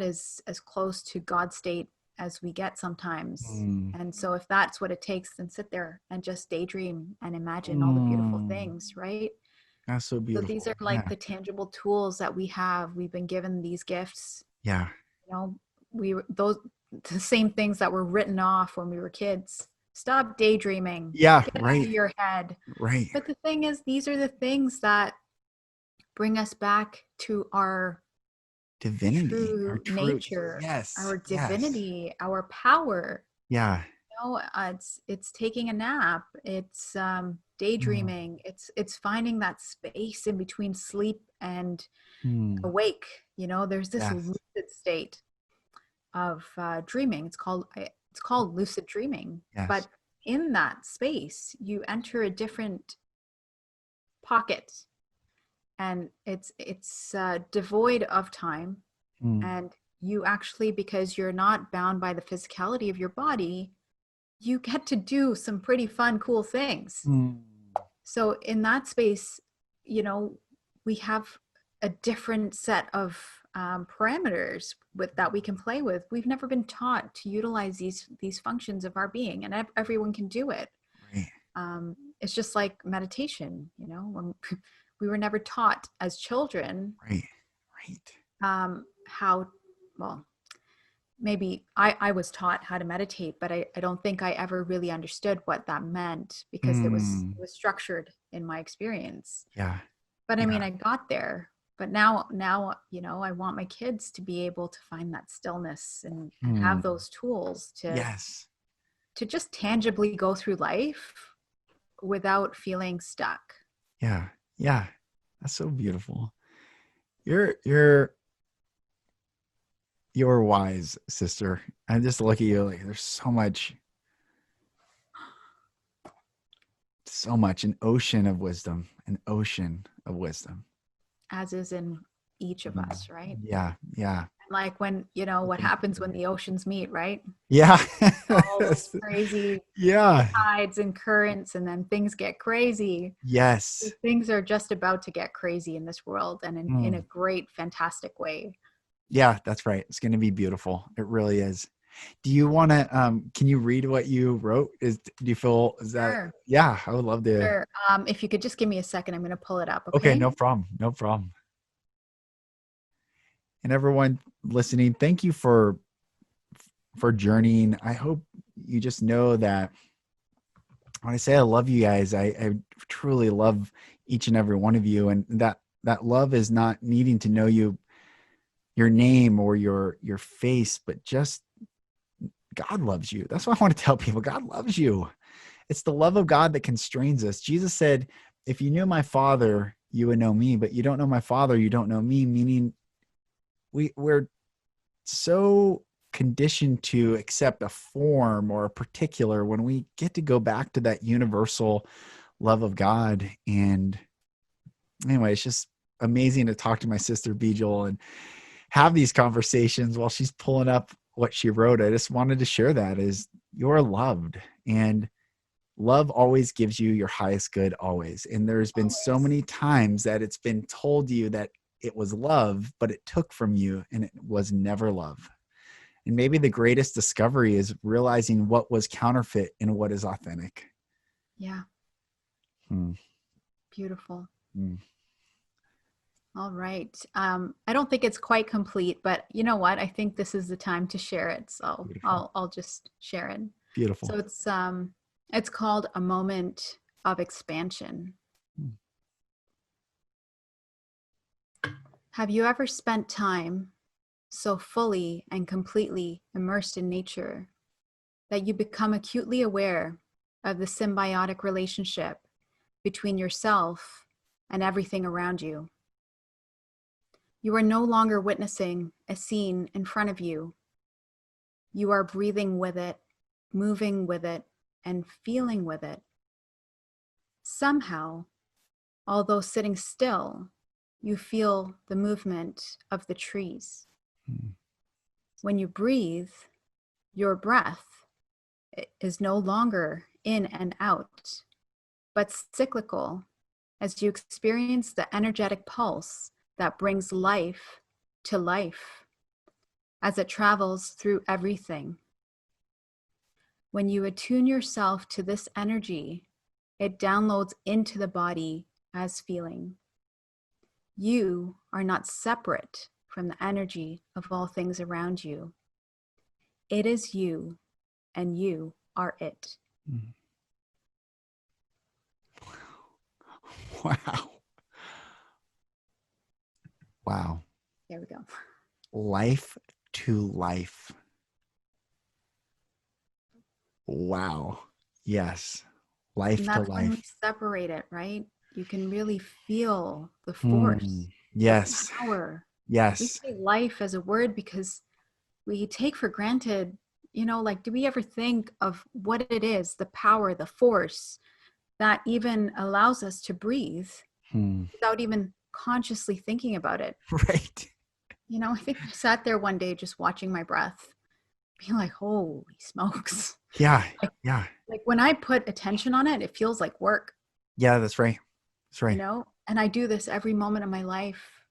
Speaker 2: is as close to God's state as we get sometimes. And so if that's what it takes, then sit there and just daydream and imagine all the beautiful things, right?
Speaker 1: That's so beautiful.
Speaker 2: So these are like the tangible tools that we have. We've been given these gifts.
Speaker 1: Yeah.
Speaker 2: You know, the same things that were written off when we were kids. Stop daydreaming.
Speaker 1: Yeah.
Speaker 2: Get
Speaker 1: Right.
Speaker 2: out of your head.
Speaker 1: Right.
Speaker 2: But the thing is, these are the things that bring us back to our
Speaker 1: divinity,
Speaker 2: true
Speaker 1: our
Speaker 2: nature,
Speaker 1: yes,
Speaker 2: our divinity, our power.
Speaker 1: Yeah.
Speaker 2: You know, it's taking a nap. It's daydreaming. It's finding that space in between sleep and awake. You know, there's this lucid state of dreaming. It's called lucid dreaming.
Speaker 1: Yes.
Speaker 2: But in that space, you enter a different pocket, and it's devoid of time. And you actually, because you're not bound by the physicality of your body, you get to do some pretty fun, cool things. So in that space, you know, we have a different set of parameters that we can play with. We've never been taught to utilize these functions of our being, and everyone can do it.
Speaker 1: Right.
Speaker 2: It's just like meditation, you know, when we were never taught as children.
Speaker 1: Right.
Speaker 2: How, well, maybe I was taught how to meditate, but I don't think I ever really understood what that meant, because it was structured in my experience.
Speaker 1: Yeah.
Speaker 2: But I mean, I got there. But now, you know, I want my kids to be able to find that stillness and have those tools to just tangibly go through life without feeling stuck.
Speaker 1: Yeah. Yeah. That's so beautiful. You're wise, sister. I just look at you like there's so much, an ocean of wisdom,
Speaker 2: As is in each of us, right?
Speaker 1: Yeah. Yeah.
Speaker 2: Like when, you know, what happens when the oceans meet, right?
Speaker 1: Yeah.
Speaker 2: All those crazy tides and currents, and then things get crazy.
Speaker 1: Yes.
Speaker 2: Things are just about to get crazy in this world, and in a great, fantastic way.
Speaker 1: Yeah, that's right. It's going to be beautiful. It really is. Do you want to, can you read what you wrote? Is that,
Speaker 2: Sure.
Speaker 1: Yeah, I would love to.
Speaker 2: Sure. If you could just give me a second, I'm going to pull it up.
Speaker 1: Okay, no problem. And everyone listening, thank you for journeying. I hope you just know that when I say I love you guys, I truly love each and every one of you. And that love is not needing to know your name or your face, but just God loves you. That's what I want to tell people. God loves you. It's the love of God that constrains us. Jesus said, if you knew my Father, you would know me, but you don't know my Father, you don't know me, meaning we're so conditioned to accept a form or a particular when we get to go back to that universal love of God. And anyway, it's just amazing to talk to my sister Beejal and have these conversations while she's pulling up what she wrote. I just wanted to share that is you're loved, and love always gives you your highest good always. And there's been so
Speaker 2: Always.
Speaker 1: many times that it's been told you that it was love, but it took from you and it was never love. And maybe the greatest discovery is realizing what was counterfeit and what is authentic.
Speaker 2: Yeah.
Speaker 1: Hmm.
Speaker 2: Beautiful.
Speaker 1: Hmm.
Speaker 2: All right. I don't think it's quite complete, but you know what? I think this is the time to share it. So
Speaker 1: Beautiful.
Speaker 2: I'll just share it.
Speaker 1: Beautiful.
Speaker 2: So it's called A Moment of Expansion.
Speaker 1: Hmm.
Speaker 2: Have you ever spent time so fully and completely immersed in nature that you become acutely aware of the symbiotic relationship between yourself and everything around you? You are no longer witnessing a scene in front of you. You are breathing with it, moving with it, and feeling with it. Somehow, although sitting still, you feel the movement of the trees.
Speaker 1: Hmm.
Speaker 2: When you breathe, your breath is no longer in and out, but cyclical as you experience the energetic pulse that brings life to life as it travels through everything. When you attune yourself to this energy, it downloads into the body as feeling. You are not separate from the energy of all things around you. It is you, and you are it.
Speaker 1: Hmm. Wow. Wow.
Speaker 2: There we go.
Speaker 1: Life to life. Wow. Yes. Life
Speaker 2: And
Speaker 1: to
Speaker 2: that's when we
Speaker 1: life.
Speaker 2: separate it, right? You can really feel the
Speaker 1: Hmm.
Speaker 2: force, the
Speaker 1: Yes.
Speaker 2: power. We
Speaker 1: Yes.
Speaker 2: say life as a word because we take for granted, like, do we ever think of what it is, the power, the force that even allows us to breathe
Speaker 1: Hmm.
Speaker 2: without even consciously thinking about it?
Speaker 1: Right.
Speaker 2: I think I sat there one day just watching my breath, being like, holy smokes.
Speaker 1: Yeah.
Speaker 2: Like,
Speaker 1: Yeah.
Speaker 2: like when I put attention on it, it feels like work,
Speaker 1: Yeah. That's right. That's right.
Speaker 2: and I do this every moment of my life,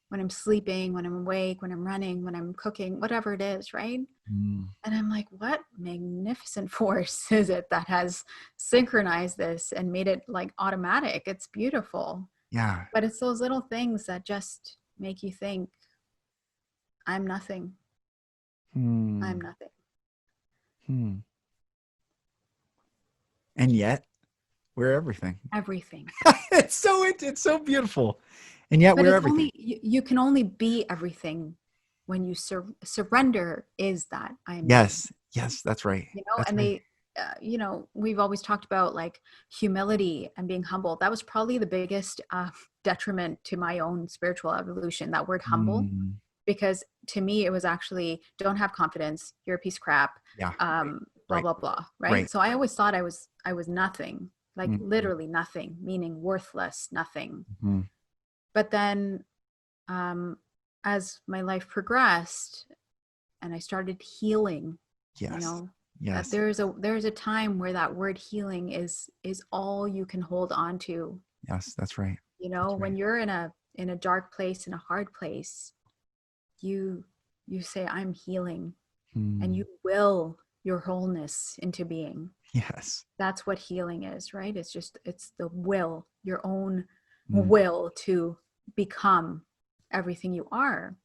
Speaker 2: when I'm sleeping, when I'm awake, when I'm running, when I'm cooking, whatever it is, right?
Speaker 1: Hmm.
Speaker 2: And I'm like, what magnificent force is it that has synchronized this and made it like automatic? It's beautiful.
Speaker 1: Yeah.
Speaker 2: But it's those little things that just make you think, I'm nothing. I'm
Speaker 1: Hmm.
Speaker 2: nothing.
Speaker 1: Hmm. And yet we're everything.
Speaker 2: Everything.
Speaker 1: It's so beautiful. And yet
Speaker 2: But
Speaker 1: we're
Speaker 2: it's
Speaker 1: everything.
Speaker 2: only, you can only be everything when you surrender is that I am nothing.
Speaker 1: Yes. Yes. That's right. That's
Speaker 2: And
Speaker 1: right.
Speaker 2: we've always talked about like humility and being humble. That was probably the biggest detriment to my own spiritual evolution, that word humble,
Speaker 1: Hmm.
Speaker 2: because to me it was actually, don't have confidence, you're a piece of crap,
Speaker 1: Yeah. Right.
Speaker 2: blah
Speaker 1: Right.
Speaker 2: blah blah, right?
Speaker 1: Right.
Speaker 2: So I always thought I was nothing, like
Speaker 1: Hmm.
Speaker 2: literally nothing, meaning worthless, nothing.
Speaker 1: Hmm.
Speaker 2: But then, um, as my life progressed and I started healing, you
Speaker 1: Yes.
Speaker 2: know
Speaker 1: Yes.
Speaker 2: there's a time where that word healing is all you can hold on to.
Speaker 1: Yes. That's right. That's
Speaker 2: When
Speaker 1: right.
Speaker 2: you're in a dark place, in a hard place, you say, I'm healing, and
Speaker 1: Hmm.
Speaker 2: you will your wholeness into being.
Speaker 1: Yes.
Speaker 2: That's what healing is, right? It's the will, your own
Speaker 1: Hmm.
Speaker 2: will to become everything you are.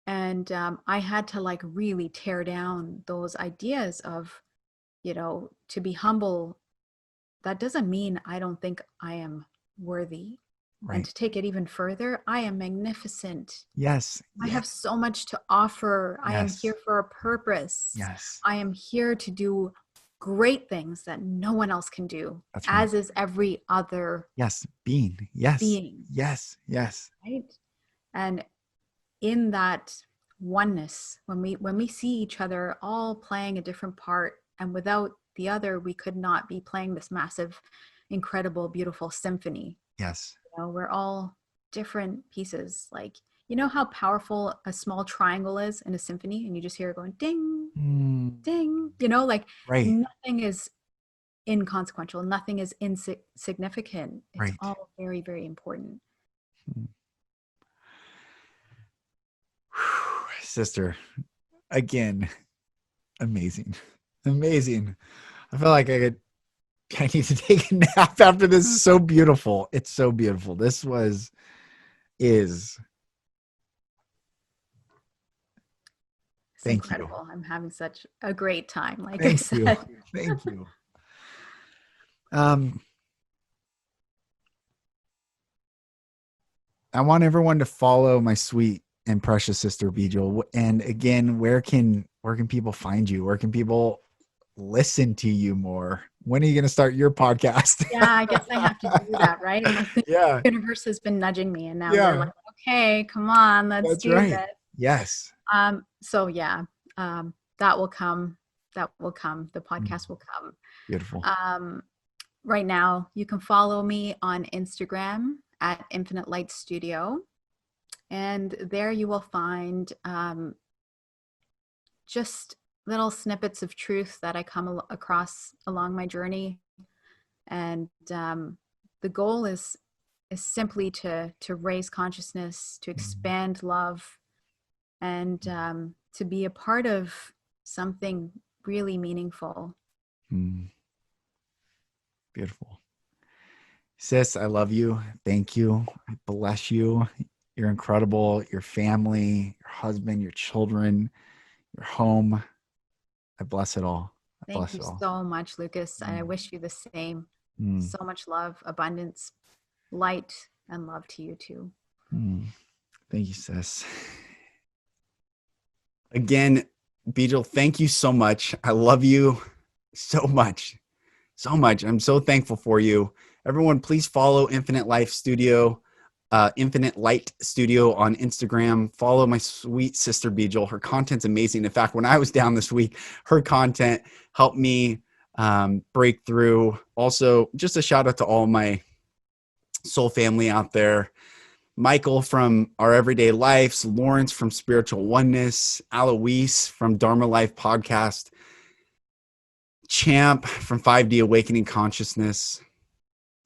Speaker 2: And I had to like really tear down those ideas of, to be humble. That doesn't mean I don't think I am worthy. And
Speaker 1: Right.
Speaker 2: to take it even further, I am magnificent.
Speaker 1: Yes.
Speaker 2: I
Speaker 1: Yes.
Speaker 2: have so much to offer. I am
Speaker 1: Yes.
Speaker 2: here for a purpose.
Speaker 1: Yes.
Speaker 2: I am here to do great things that no one else can do,
Speaker 1: That's right.
Speaker 2: as is every other
Speaker 1: Yes. Being. Yes.
Speaker 2: being,
Speaker 1: Yes. Yes.
Speaker 2: right? And in that oneness, when we see each other all playing a different part, and without the other we could not be playing this massive, incredible, beautiful symphony.
Speaker 1: Yes.
Speaker 2: We're all different pieces. Like, You know how powerful a small triangle is in a symphony, and you just hear it going ding, ding, like
Speaker 1: Right.
Speaker 2: nothing is inconsequential. Nothing is insignificant. It's
Speaker 1: Right.
Speaker 2: all very, very important.
Speaker 1: Sister, again, amazing. Amazing. I feel like I need to take a nap after this. Is so beautiful. It's so beautiful. This is.
Speaker 2: It's
Speaker 1: Thank you.
Speaker 2: incredible. I'm having such a great time, like I
Speaker 1: Thank
Speaker 2: said.
Speaker 1: you. Thank you. I want everyone to follow my sweet and precious sister Beejal. And again, where can people find you? Where can people listen to you more? When are you going to start your podcast?
Speaker 2: Yeah, I guess I have to do that, right? Like the
Speaker 1: Yeah.
Speaker 2: universe has been nudging me, and now
Speaker 1: Yeah.
Speaker 2: they're like, okay, come on, let's
Speaker 1: That's
Speaker 2: do
Speaker 1: right.
Speaker 2: this.
Speaker 1: Yes.
Speaker 2: So yeah, that will come. That will come. The podcast will come.
Speaker 1: Beautiful.
Speaker 2: Right now, you can follow me on Instagram at Infinite Light Studio. And there you will find just little snippets of truth that I come across along my journey. And the goal is simply to raise consciousness, to expand love, and to be a part of something really meaningful.
Speaker 1: Beautiful. Sis, I love you. Thank you. I bless you. You're incredible. Your family, your husband, your children, your home. I bless it all.
Speaker 2: Thank you so much, Lucas. And I wish you the same. So much love, abundance, light, and love to you too.
Speaker 1: Thank you, sis. Again, Beejal, thank you so much. I love you so much. So much. I'm so thankful for you. Everyone, please follow Infinite Light Studio on Instagram. Follow my sweet sister Beejal. Her content's amazing. In fact, when I was down this week, her content helped me break through. Also, just a shout out to all my soul family out there. Michael from Our Everyday Lives, Lawrence from Spiritual Oneness, Aloise from Dharma Life Podcast, Champ from 5D Awakening Consciousness.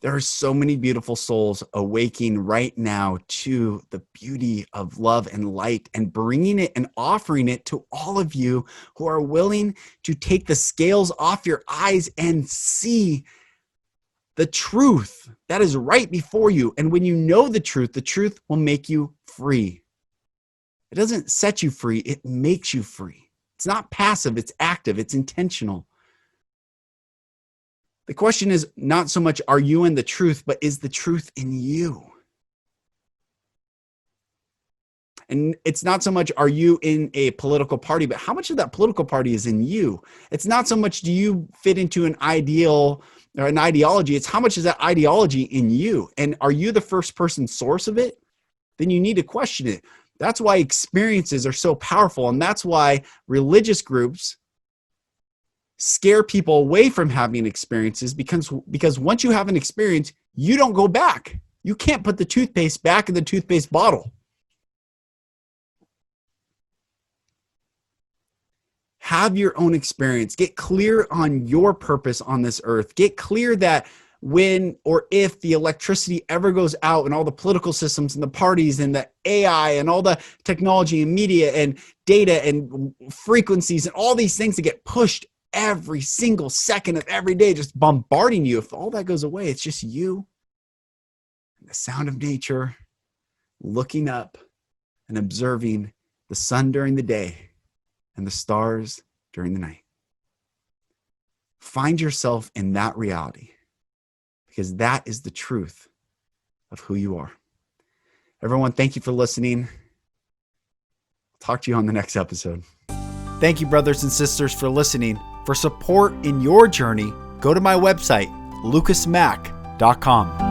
Speaker 1: There are so many beautiful souls awaking right now to the beauty of love and light and bringing it and offering it to all of you who are willing to take the scales off your eyes and see the truth that is right before you. And when you know the truth will make you free. It doesn't set you free, it makes you free. It's not passive, it's active, it's intentional. The question is not so much are you in the truth, but is the truth in you? And it's not so much are you in a political party, but how much of that political party is in you? It's not so much do you fit into an ideal or an ideology, it's how much is that ideology in you? And are you the first person source of it? Then you need to question it. That's why experiences are so powerful. And that's why religious groups scare people away from having experiences because once you have an experience, you don't go back. You can't put the toothpaste back in the toothpaste bottle. Have your own experience. Get clear on your purpose on this earth. Get clear that when or if the electricity ever goes out and all the political systems and the parties and the AI and all the technology and media and data and frequencies and all these things that get pushed every single second of every day, just bombarding you. If all that goes away, it's just you and the sound of nature, looking up and observing the sun during the day and the stars during the night. Find yourself in that reality because that is the truth of who you are. Everyone, thank you for listening. I'll talk to you on the next episode. Thank you, brothers and sisters, for listening. For support in your journey, go to my website, lucasmack.com.